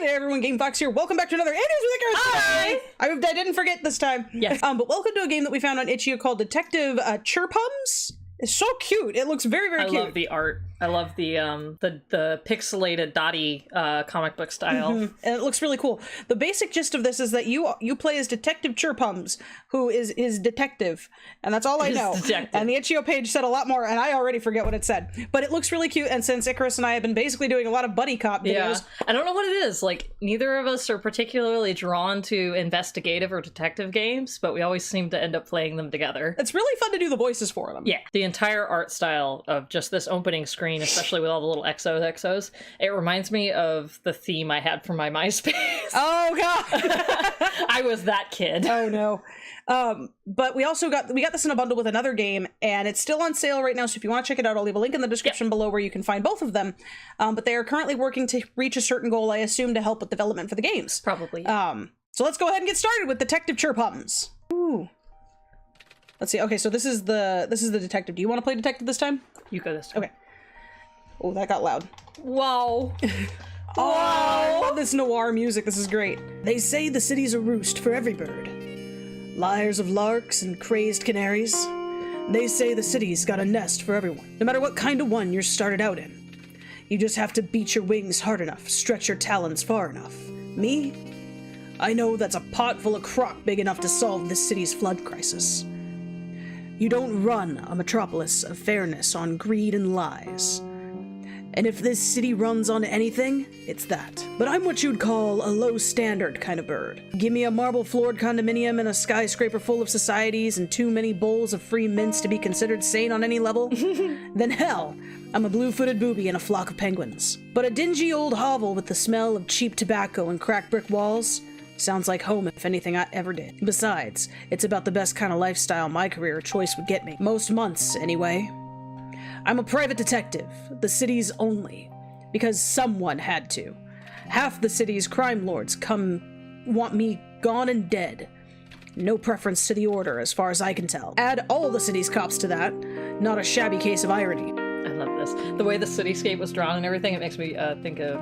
there, everyone. Game Fox here. Welcome back to another Andrews with Icarus. Hi! I didn't forget this time. Yes. But welcome to a game that we found on Itch.io called Detective Chirpums. It's so cute. It looks very, very cute. I love the art. I love the pixelated dotty comic book style. And it looks really cool. The basic gist of this is that you play as Detective Chirpums, who is detective, and that's all I know. And the Itch.io page said a lot more, and I already forget what it said. But it looks really cute, and since Icarus and I have been basically doing a lot of buddy cop videos. Yeah. I don't know what it is. Like, neither of us are particularly drawn to investigative or detective games, but we always seem to end up playing them together. It's really fun to do the voices for them. Yeah. The entire art style of just this opening screen, especially with all the little XOs, it reminds me of the theme I had for my MySpace. Oh god. I was that kid. Oh no. But we got this in a bundle with another game, and it's still on sale right now, so if you want to check it out, I'll leave a link in the description below where you can find both of them. But they are currently working to reach a certain goal, I assume, to help with development for the games. Probably. So let's go ahead and get started with Detective Chirpums. Ooh. Let's see. Okay, so this is the detective. Do you want to play detective this time? You go this time. Okay. Oh, that got loud. Whoa. Oh, I love this noir music. This is great. They say the city's a roost for every bird. Lyres of larks and crazed canaries. They say the city's got a nest for everyone, no matter what kind of one you're started out in. You just have to beat your wings hard enough, stretch your talons far enough. Me? I know that's a pot full of crock big enough to solve this city's flood crisis. You don't run a metropolis of fairness on greed and lies. And if this city runs on anything, it's that. But I'm what you'd call a low-standard kind of bird. Give me a marble-floored condominium and a skyscraper full of societies and too many bowls of free mints to be considered sane on any level, then hell, I'm a blue-footed booby in a flock of penguins. But a dingy old hovel with the smell of cheap tobacco and cracked brick walls sounds like home if anything I ever did. Besides, it's about the best kind of lifestyle my career or choice would get me. Most months, anyway. I'm a private detective, the city's only, because someone had to. Half the city's crime lords want me gone and dead. No preference to the order, as far as I can tell. Add all the city's cops to that. Not a shabby case of irony. I love this. The way the cityscape was drawn and everything, it makes me think of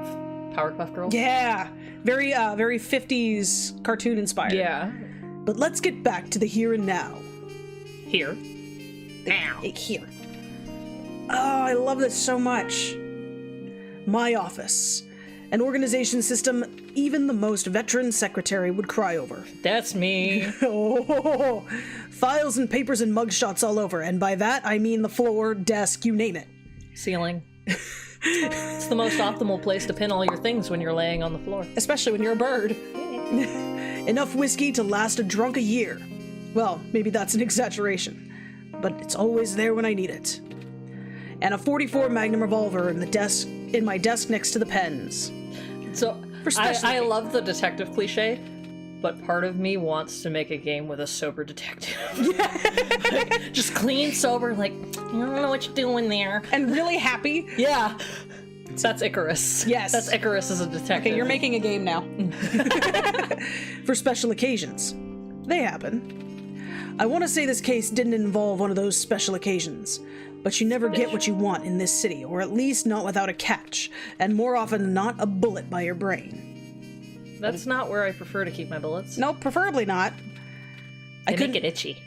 Powerpuff Girls. Yeah, very 50s cartoon inspired. Yeah. But let's get back to the here and now. Here. Now. Here. Oh, I love this so much. My office. An organization system even the most veteran secretary would cry over. That's me. Oh, files and papers and mugshots all over, and by that I mean the floor, desk, you name it. Ceiling. It's the most optimal place to pin all your things when you're laying on the floor. Especially when you're a bird. Enough whiskey to last a drunk a year. Well, maybe that's an exaggeration, but it's always there when I need it. And a .44 Magnum revolver in my desk next to the pens. So I love the detective cliche, but part of me wants to make a game with a sober detective. Like, just clean, sober, like, I don't know what you're doing there. And really happy. Yeah. That's Icarus. Yes. That's Icarus as a detective. Okay, you're making a game now. For special occasions. They happen. I want to say this case didn't involve one of those special occasions. But you never get what you want in this city, or at least not without a catch, and more often than not, a bullet by your brain. That's not where I prefer to keep my bullets. No, preferably not. They make it itchy.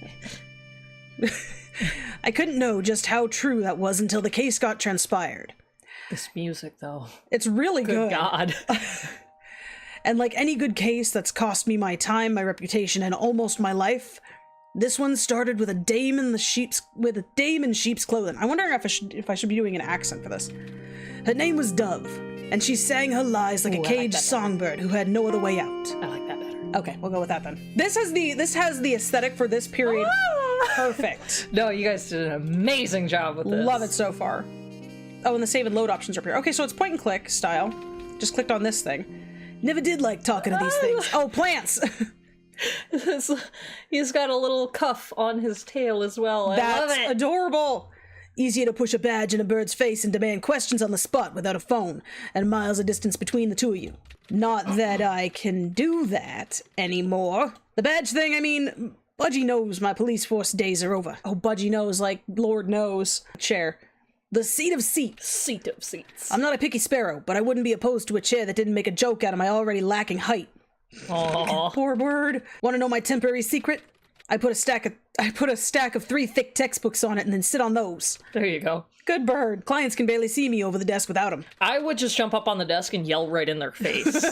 I couldn't know just how true that was until the case got transpired. This music, though. It's really good. Good God. And like any good case that's cost me my time, my reputation, and almost my life, this one started with a dame in sheep's clothing. I wonder if I should be doing an accent for this. Her name was Dove, and she sang her lies like a caged songbird who had no other way out. I like that better. Okay, we'll go with that then. This has the aesthetic for this period. Perfect. No, you guys did an amazing job with this. Love it so far. Oh, and the save and load options are up here. Okay, so it's point and click style. Just clicked on this thing. Never did like talking to these things. Oh, plants. He's got a little cuff on his tail as well. I love it. Adorable. Easier to push a badge in a bird's face and demand questions on the spot without a phone, and miles of distance between the two of you. Not that I can do that anymore. The badge thing, I mean, Budgie knows my police force days are over. Oh, Budgie knows, like, Lord knows. Chair. The seat of seats. Seat of seats. I'm not a picky sparrow, but I wouldn't be opposed to a chair that didn't make a joke out of my already lacking height. Aww. Poor bird. Want to know my temporary secret? I put a stack of 3 thick textbooks on it and then sit on those. There you go. Good bird. Clients can barely see me over the desk without them. I would just jump up on the desk and yell right in their face.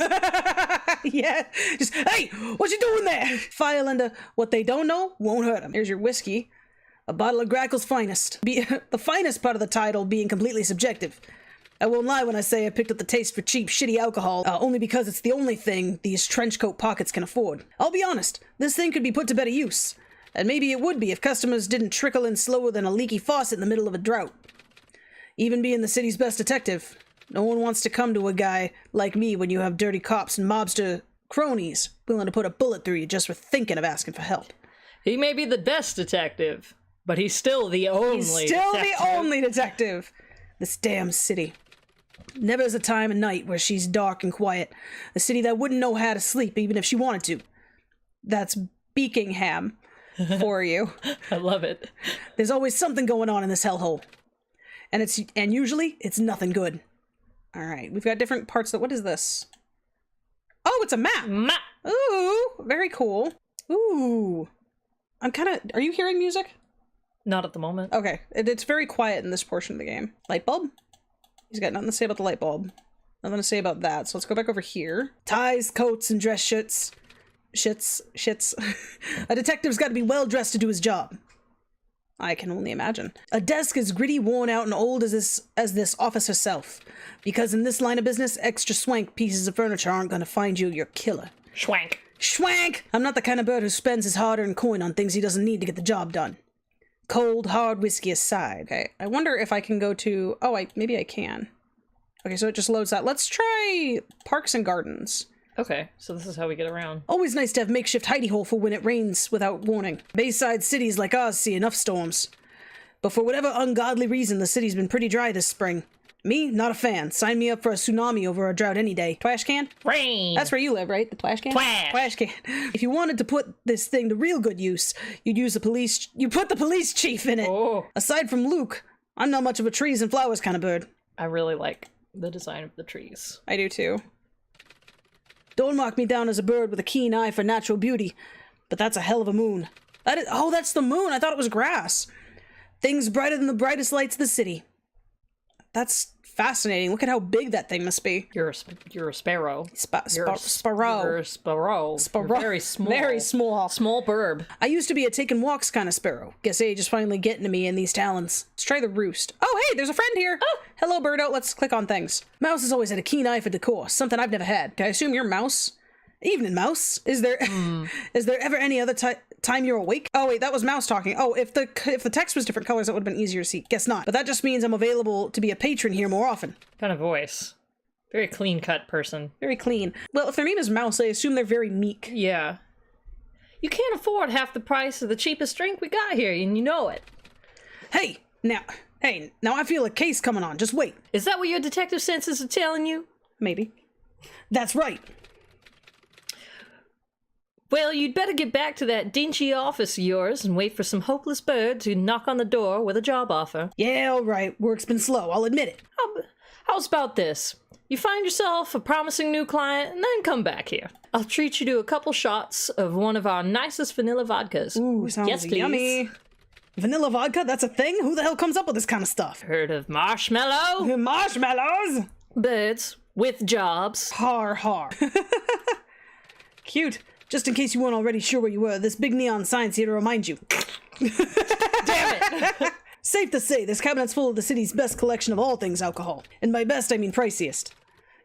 Yeah. Just, hey, what you doing there? File under what they don't know won't hurt them. Here's your whiskey. A bottle of Grackle's finest. The finest part of the title being completely subjective. I won't lie when I say I picked up the taste for cheap, shitty alcohol, only because it's the only thing these trenchcoat pockets can afford. I'll be honest, this thing could be put to better use. And maybe it would be if customers didn't trickle in slower than a leaky faucet in the middle of a drought. Even being the city's best detective, no one wants to come to a guy like me when you have dirty cops and mobster cronies willing to put a bullet through you just for thinking of asking for help. He may be the best detective, but he's still the only detective. This damn city. Never is a time of night where she's dark and quiet. A city that wouldn't know how to sleep even if she wanted to. That's Beakingham for you. I love it. There's always something going on in this hellhole. And usually it's nothing good. All right, we've got different parts what is this? Oh, it's a map. Ooh, very cool. Ooh. Are you hearing music? Not at the moment. Okay, it's very quiet in this portion of the game. Light bulb? He's got nothing to say about the light bulb. Nothing to say about that, so let's go back over here. Ties, coats, and dress shirts. Shits. A detective's got to be well dressed to do his job. I can only imagine. A desk as gritty, worn out, and old as this office herself. Because in this line of business, extra swank pieces of furniture aren't going to find you your killer. Schwank. Schwank! I'm not the kind of bird who spends his hard-earned coin on things he doesn't need to get the job done. Cold, hard whiskey aside. Okay, I wonder if I can go to... Oh, maybe I can. Okay, so it just loads that. Let's try parks and gardens. Okay, so this is how we get around. Always nice to have makeshift hidey hole for when it rains without warning. Bayside cities like ours see enough storms. But for whatever ungodly reason, the city's been pretty dry this spring. Me, not a fan. Sign me up for a tsunami over a drought any day. Twash can? Rain! That's where you live, right? The Twash can? Twash can. If you wanted to put this thing to real good use, you'd put the police chief in it. Oh. Aside from Luke, I'm not much of a trees and flowers kind of bird. I really like the design of the trees. I do too. Don't mark me down as a bird with a keen eye for natural beauty, but that's a hell of a moon. That's the moon. I thought it was grass. Things brighter than the brightest lights of the city. That's fascinating. Look at how big that thing must be. You're a sparrow. Sparrow. You're a sparrow. Sparrow. You're very small. Very small. Small burb. I used to be a taking walks kind of sparrow. Guess age is finally getting to me in these talons. Let's try the roost. Oh, hey, there's a friend here. Oh, hello, birdo. Let's click on things. Mouse has always had a keen eye for decor, something I've never had. Can I assume you're Mouse? Evening, Mouse. Is there ever any other time you're awake? Oh wait, that was Mouse talking. Oh, if the text was different colors, that would have been easier to see. Guess not. But that just means I'm available to be a patron here more often. Kind of voice. Very clean-cut person. Very clean. Well, if their name is Mouse, I assume they're very meek. Yeah. You can't afford half the price of the cheapest drink we got here, and you know it. Hey, now I feel a case coming on. Just wait. Is that what your detective senses are telling you? Maybe. That's right. Well, you'd better get back to that dingy office of yours and wait for some hopeless bird to knock on the door with a job offer. Yeah, all right. Work's been slow, I'll admit it. How's about this? You find yourself a promising new client and then come back here. I'll treat you to a couple shots of one of our nicest vanilla vodkas. Ooh, sounds yes, please. Yummy. Vanilla vodka? That's a thing? Who the hell comes up with this kind of stuff? Heard of marshmallow? Marshmallows? Birds with jobs. Har har. Cute. Just in case you weren't already sure where you were, this big neon sign's here to remind you. Damn it! Safe to say, this cabinet's full of the city's best collection of all things alcohol. And by best, I mean priciest.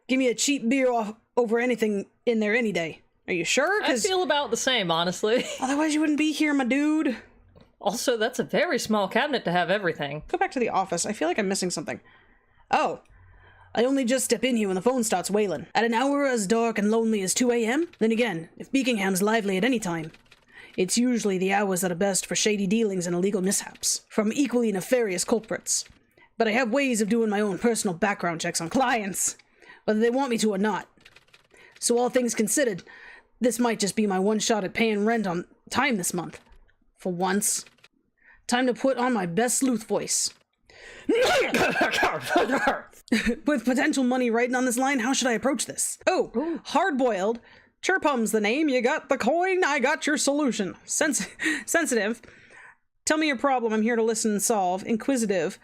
Give me a cheap beer over anything in there any day. Are you sure? I feel about the same, honestly. Otherwise you wouldn't be here, my dude. Also, that's a very small cabinet to have everything. Go back to the office. I feel like I'm missing something. Oh. I only just step in here when the phone starts wailing. At an hour as dark and lonely as 2 a.m.? Then again, if Beakingham's lively at any time, it's usually the hours that are best for shady dealings and illegal mishaps from equally nefarious culprits. But I have ways of doing my own personal background checks on clients, whether they want me to or not. So all things considered, this might just be my one shot at paying rent on time this month. For once. Time to put on my best sleuth voice. With potential money writing on this line, how should I approach this? Oh, hard-boiled. Chirpums the name, you got the coin, I got your solution. Sensitive. Tell me your problem, I'm here to listen and solve. Inquisitive.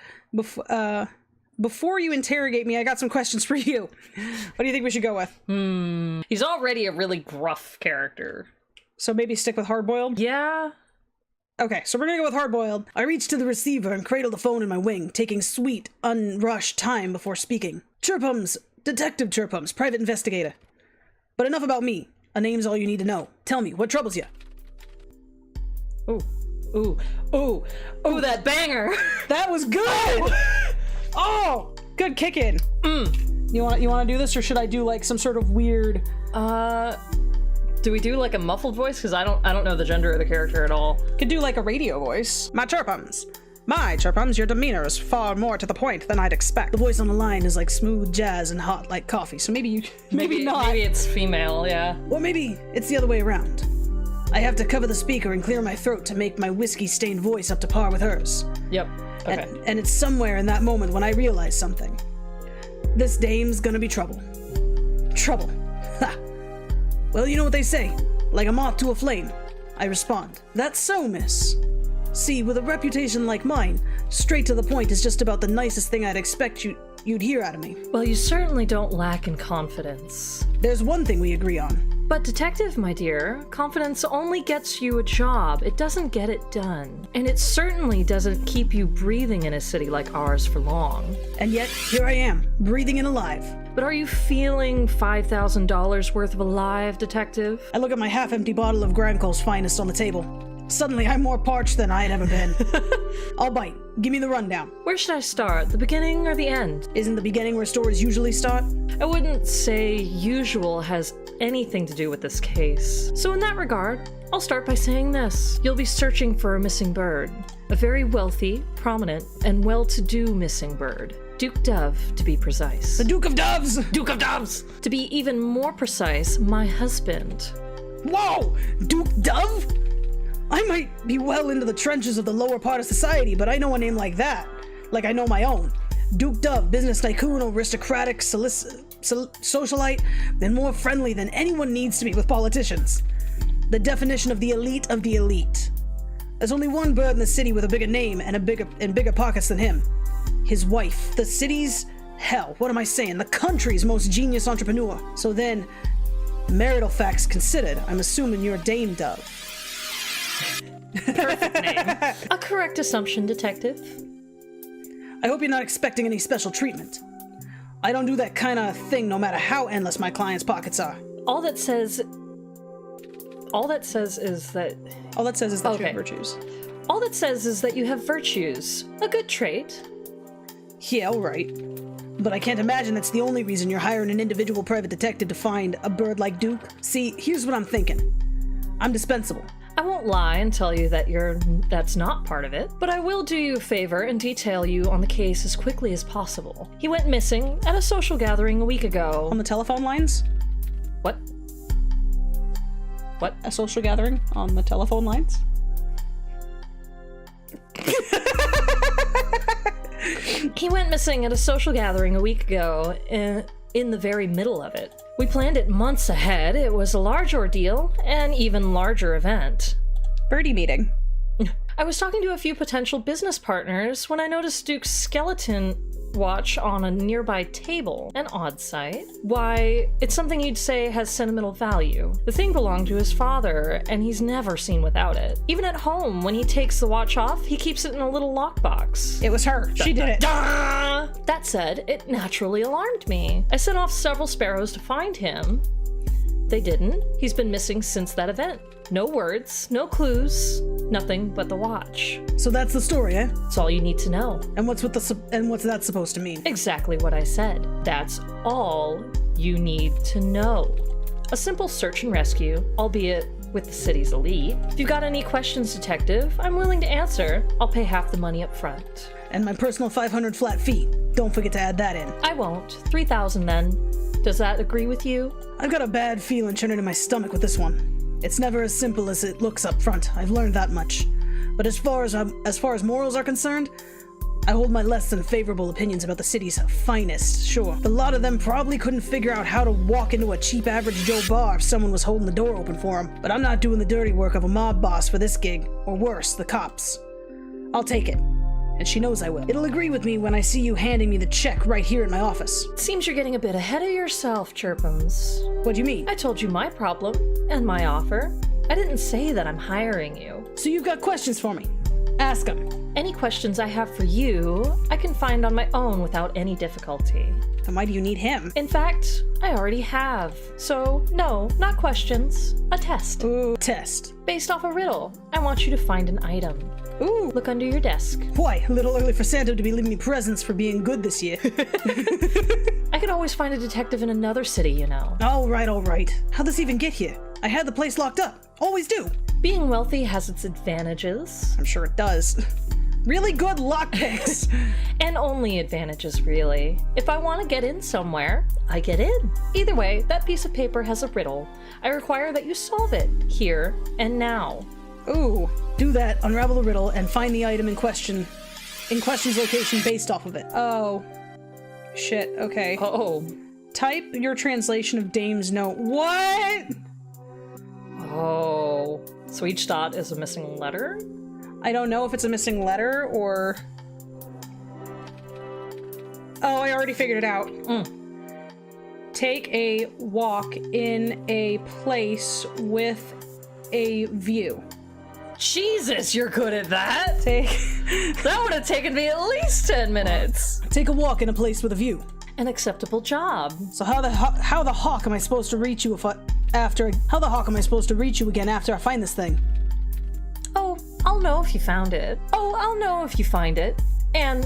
Before you interrogate me, I got some questions for you. What do you think we should go with? He's already a really gruff character. So maybe stick with hard-boiled? Yeah. Okay, so we're gonna go with hard-boiled. I reached to the receiver and cradled the phone in my wing, taking sweet, unrushed time before speaking. Chirpums, Detective Chirpums, private investigator. But enough about me. A name's all you need to know. Tell me, what troubles you? Ooh, that banger! That was good! Oh, good kick in. You wanna do this, or should I do like some sort of weird... Do we do like a muffled voice? Because I don't know the gender of the character at all. Could do like a radio voice. My Chirpums, your demeanor is far more to the point than I'd expect. The voice on the line is like smooth jazz and hot like coffee, so maybe not. Maybe it's female, yeah. Or maybe it's the other way around. I have to cover the speaker and clear my throat to make my whiskey-stained voice up to par with hers. Yep, okay. And it's somewhere in that moment when I realize something. This dame's gonna be trouble. Trouble. Ha! Well, you know what they say. Like a moth to a flame. I respond. That's so, miss. See, with a reputation like mine, straight to the point is just about the nicest thing I'd expect you'd hear out of me. Well, you certainly don't lack in confidence. There's one thing we agree on. But detective, my dear, confidence only gets you a job. It doesn't get it done. And it certainly doesn't keep you breathing in a city like ours for long. And yet, here I am, breathing and alive. But are you feeling $5,000 worth of alive, detective? I look at my half-empty bottle of Grancole's finest on the table. Suddenly, I'm more parched than I had ever been. I'll bite. Give me the rundown. Where should I start? The beginning or the end? Isn't the beginning where stories usually start? I wouldn't say usual has anything to do with this case. So in that regard, I'll start by saying this. You'll be searching for a missing bird. A very wealthy, prominent, and well-to-do missing bird. Duke Dove, to be precise. The Duke of Doves! Duke of Doves! To be even more precise, my husband. Whoa! Duke Dove? I might be well into the trenches of the lower part of society, but I know a name like that. Like I know my own. Duke Dove, business tycoon, aristocratic, socialite, and more friendly than anyone needs to be with politicians. The definition of the elite. There's only one bird in the city with a bigger name and bigger pockets than him. His wife. The city's, hell, what am I saying? The country's most genius entrepreneur. So then, marital facts considered, I'm assuming you're Dame Dove. Perfect name. A correct assumption, detective. I hope you're not expecting any special treatment. I don't do that kind of thing no matter how endless my clients' pockets are. All that says is that you have virtues. All that says is that you have virtues. A good trait. Yeah, all right. But I can't imagine that's the only reason you're hiring an individual private detective to find a bird like Duke. See, here's what I'm thinking. I'm dispensable. I won't lie and tell you that that's not part of it, but I will do you a favor and detail you on the case as quickly as possible. He went missing at a social gathering a week ago. On the telephone lines? What? What? A social gathering on the telephone lines? He went missing at a social gathering a week ago, in the very middle of it. We planned it months ahead. It was a large ordeal, an even larger event. Birdie meeting. I was talking to a few potential business partners when I noticed Duke's skeleton watch on a nearby table. An odd sight. Why, it's something you'd say has sentimental value. The thing belonged to his father, and he's never seen without it. Even at home, when he takes the watch off, he keeps it in a little lockbox. It was her. She did it. That said, it naturally alarmed me. I sent off several sparrows to find him. They didn't. He's been missing since that event. No words, no clues, nothing but the watch. So that's the story, eh? That's all you need to know. And what's that supposed to mean? Exactly what I said. That's all you need to know. A simple search and rescue, albeit with the city's elite. If you've got any questions, detective, I'm willing to answer. I'll pay half the money up front. And my personal 500 flat fee. Don't forget to add that in. I won't. 3,000 then. Does that agree with you? I've got a bad feeling churning in my stomach with this one. It's never as simple as it looks up front. I've learned that much. But as far as morals are concerned, I hold my less than favorable opinions about the city's finest, sure. But a lot of them probably couldn't figure out how to walk into a cheap average Joe bar if someone was holding the door open for them. But I'm not doing the dirty work of a mob boss for this gig, or worse, the cops. I'll take it. And she knows I will. It'll agree with me when I see you handing me the check right here in my office. Seems you're getting a bit ahead of yourself, Chirpums. What do you mean? I told you my problem, and my offer. I didn't say that I'm hiring you. So you've got questions for me? Ask them. Any questions I have for you, I can find on my own without any difficulty. Then why do you need him? In fact, I already have. So, no, not questions. A test. Ooh, test. Based off a riddle. I want you to find an item. Ooh. Look under your desk. Why? A little early for Santa to be leaving me presents for being good this year. I could always find a detective in another city, you know. All right. How'd this even get here? I had the place locked up. Always do. Being wealthy has its advantages. I'm sure it does. Really good lockpicks. And only advantages, really. If I want to get in somewhere, I get in. Either way, that piece of paper has a riddle. I require that you solve it, here and now. Ooh, do that, unravel the riddle, and find the item in question's location based off of it. Oh. Shit, okay. Oh. Type your translation of Dame's note. What? Oh. So each dot is a missing letter? I don't know if it's a missing letter or... Oh, I already figured it out. Take a walk in a place with a view. Jesus, you're good at that! That would have taken me at least 10 minutes. Take a walk in a place with a view. An acceptable job. So how the hawk am I supposed to reach you how the hawk am I supposed to reach you again after I find this thing? Oh, I'll know if you found it. Oh, I'll know if you find it. And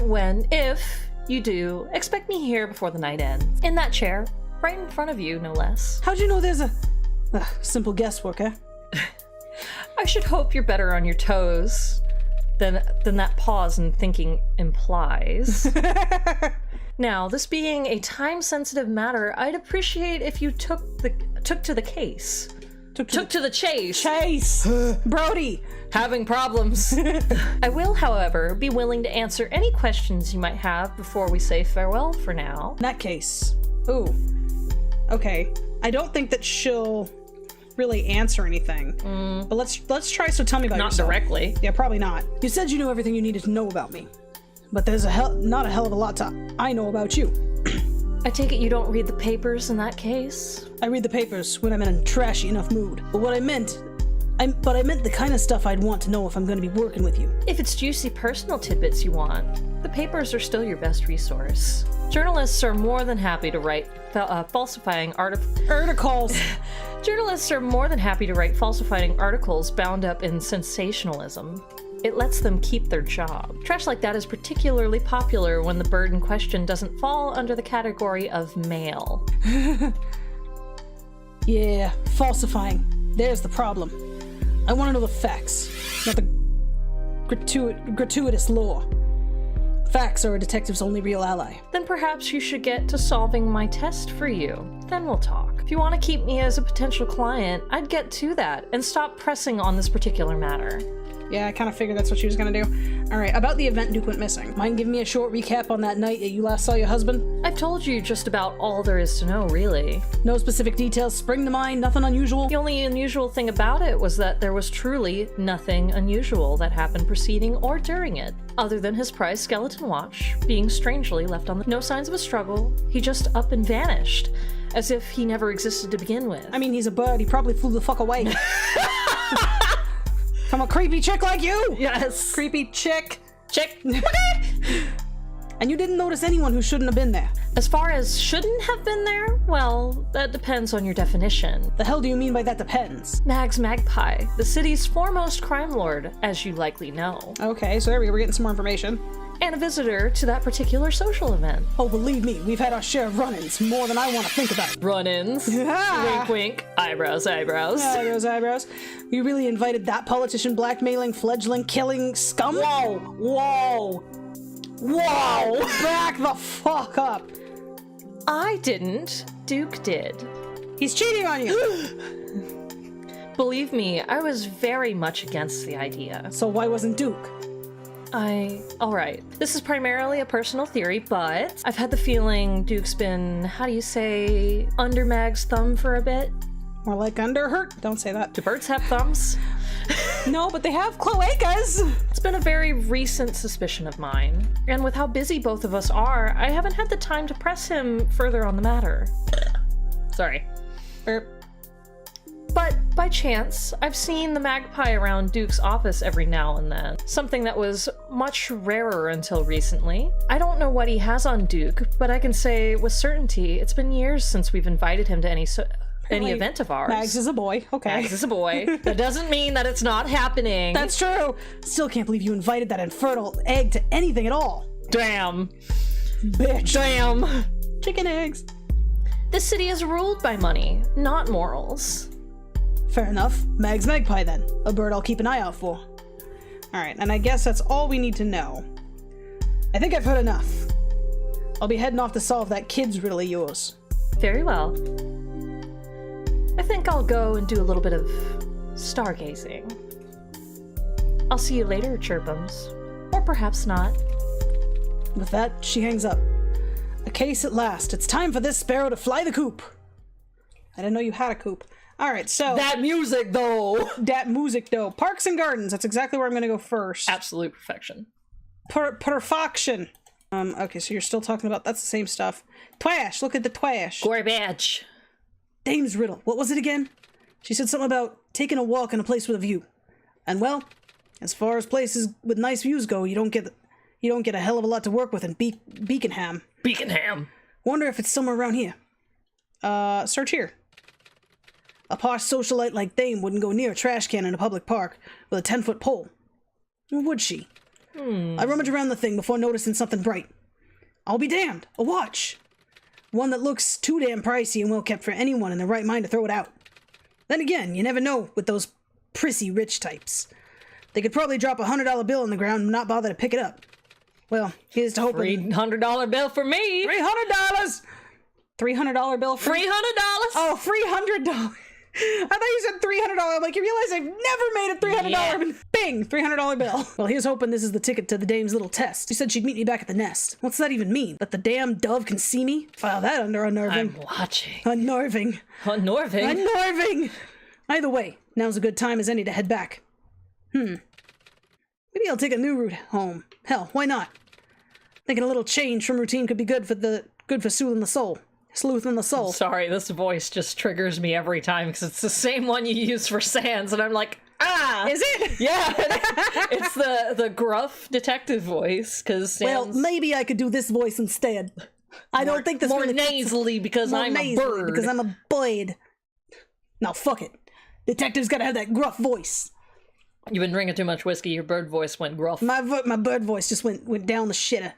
if you do, expect me here before the night ends. In that chair, right in front of you, no less. How'd you know there's a... simple guesswork, eh? I should hope you're better on your toes than that pause in thinking implies. Now, this being a time-sensitive matter, I'd appreciate if you took to the case. Took to the chase. Chase! Brody! Having problems. I will, however, be willing to answer any questions you might have before we say farewell for now. In that case. Ooh. Okay. I don't think that she'll really answer anything. But let's try, so tell me about yourself. Not directly. Yeah, probably not. You said you knew everything you needed to know about me. But there's not a hell of a lot I know about you. I take it you don't read the papers in that case? I read the papers when I'm in a trashy enough mood. But I meant the kind of stuff I'd want to know if I'm going to be working with you. If it's juicy personal tidbits you want, the papers are still your best resource. Journalists are more than happy to write falsifying articles. Journalists are more than happy to write falsifying articles bound up in sensationalism. It lets them keep their job. Trash like that is particularly popular when the bird in question doesn't fall under the category of male. Yeah, falsifying. There's the problem. I want to know the facts, not the gratuitous lore. Facts are a detective's only real ally. Then perhaps you should get to solving my test for you. Then we'll talk. If you want to keep me as a potential client, I'd get to that and stop pressing on this particular matter. Yeah, I kind of figured that's what she was gonna do. Alright, about the event Duke went missing. Mind giving me a short recap on that night that you last saw your husband? I've told you just about all there is to know, really. No specific details spring to mind? Nothing unusual? The only unusual thing about it was that there was truly nothing unusual that happened preceding or during it, other than his prized skeleton watch being strangely left on the... No signs of a struggle. He just up and vanished, as if he never existed to begin with. I mean, he's a bird. He probably flew the fuck away. From a creepy chick like you! Yes. Creepy chick. Chick. And you didn't notice anyone who shouldn't have been there. As far as shouldn't have been there, well, that depends on your definition. The hell do you mean by that depends? Mags Magpie, the city's foremost crime lord, as you likely know. Okay, so there we go, we're getting some more information. And a visitor to that particular social event. Oh, believe me, we've had our share of run-ins, more than I want to think about. Run-ins? Wink, wink. Eyebrows, eyebrows. Eyebrows, eyebrows. You really invited that politician blackmailing, fledgling, killing scum? Whoa! Whoa! Whoa! Back the fuck up! I didn't. Duke did. He's cheating on you! Believe me, I was very much against the idea. So why wasn't Duke? Alright. This is primarily a personal theory, but I've had the feeling Duke's been, how do you say, under Mag's thumb for a bit? More like under her? Don't say that. Do birds have thumbs? No, but they have cloacas! It's been a very recent suspicion of mine, and with how busy both of us are, I haven't had the time to press him further on the matter. Sorry. But by chance, I've seen the magpie around Duke's office every now and then, something that was much rarer until recently. I don't know what he has on Duke, but I can say with certainty it's been years since we've invited him to any event of ours. Mags is a boy, okay. Mags is a boy. That doesn't mean that it's not happening. That's true! Still can't believe you invited that infernal egg to anything at all. Damn. Bitch. Damn. Chicken eggs. This city is ruled by money, not morals. Fair enough. Mag's magpie then. A bird I'll keep an eye out for. Alright, and I guess that's all we need to know. I think I've heard enough. I'll be heading off to solve that kid's riddle of yours. Very well. I think I'll go and do a little bit of stargazing. I'll see you later, Chirpums. Or perhaps not. With that, she hangs up. A case at last. It's time for this sparrow to fly the coop. I didn't know you had a coop. Alright, so... That music, though! That music, though. Parks and gardens. That's exactly where I'm gonna go first. Absolute perfection. Perfection. Okay, so you're still talking about... That's the same stuff. Twash! Look at the twash. Garbage. Dame's riddle. What was it again? She said something about taking a walk in a place with a view. And well, as far as places with nice views go, you don't get a hell of a lot to work with in Beaconham. Beaconham. Wonder if it's somewhere around here. Search here. A posh socialite like Dame wouldn't go near a trash can in a public park with a 10-foot pole. Or would she? I rummage around the thing before noticing something bright. I'll be damned. A watch. One that looks too damn pricey and well kept for anyone in their right mind to throw it out. Then again, you never know with those prissy rich types. They could probably drop a $100 bill on the ground and not bother to pick it up. Well, here's to hoping... $300 bill for me! $300! $300 bill for... $300? Oh, $300! I thought you said $300. I'm like, you realize I've never made a $300 Yeah. Bing, $300 bill. Well, here's hoping this is the ticket to the dame's little test. She said she'd meet me back at the nest. What's that even mean? That the damn dove can see me? File that under unnerving. I'm watching. Unnerving. Unnerving? Unnerving! Either way, now's a good time as any to head back. Maybe I'll take a new route home. Hell, why not? Thinking a little change from routine could be good for soothing the soul. Sleuth in the soul. Sorry, this voice just triggers me every time because it's the same one you use for Sans, and I'm like, ah! Is it? Yeah! It's the gruff detective voice, because Sans... Well, maybe I could do this voice instead. I don't think this more really nasally because more I'm nasally a bird. Because I'm a bird. Now, fuck it. Detective's gotta have that gruff voice. You've been drinking too much whiskey, your bird voice went gruff. My bird voice just went down the shitter.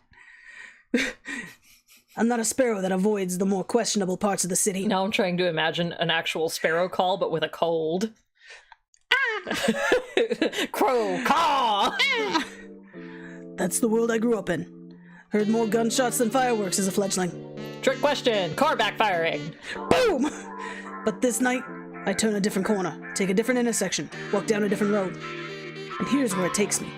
I'm not a sparrow that avoids the more questionable parts of the city. Now I'm trying to imagine an actual sparrow call, but with a cold. Ah! Crow, caw! Ah! That's the world I grew up in. Heard more gunshots than fireworks as a fledgling. Trick question, car backfiring. Boom! But this night, I turn a different corner, take a different intersection, walk down a different road. And here's where it takes me.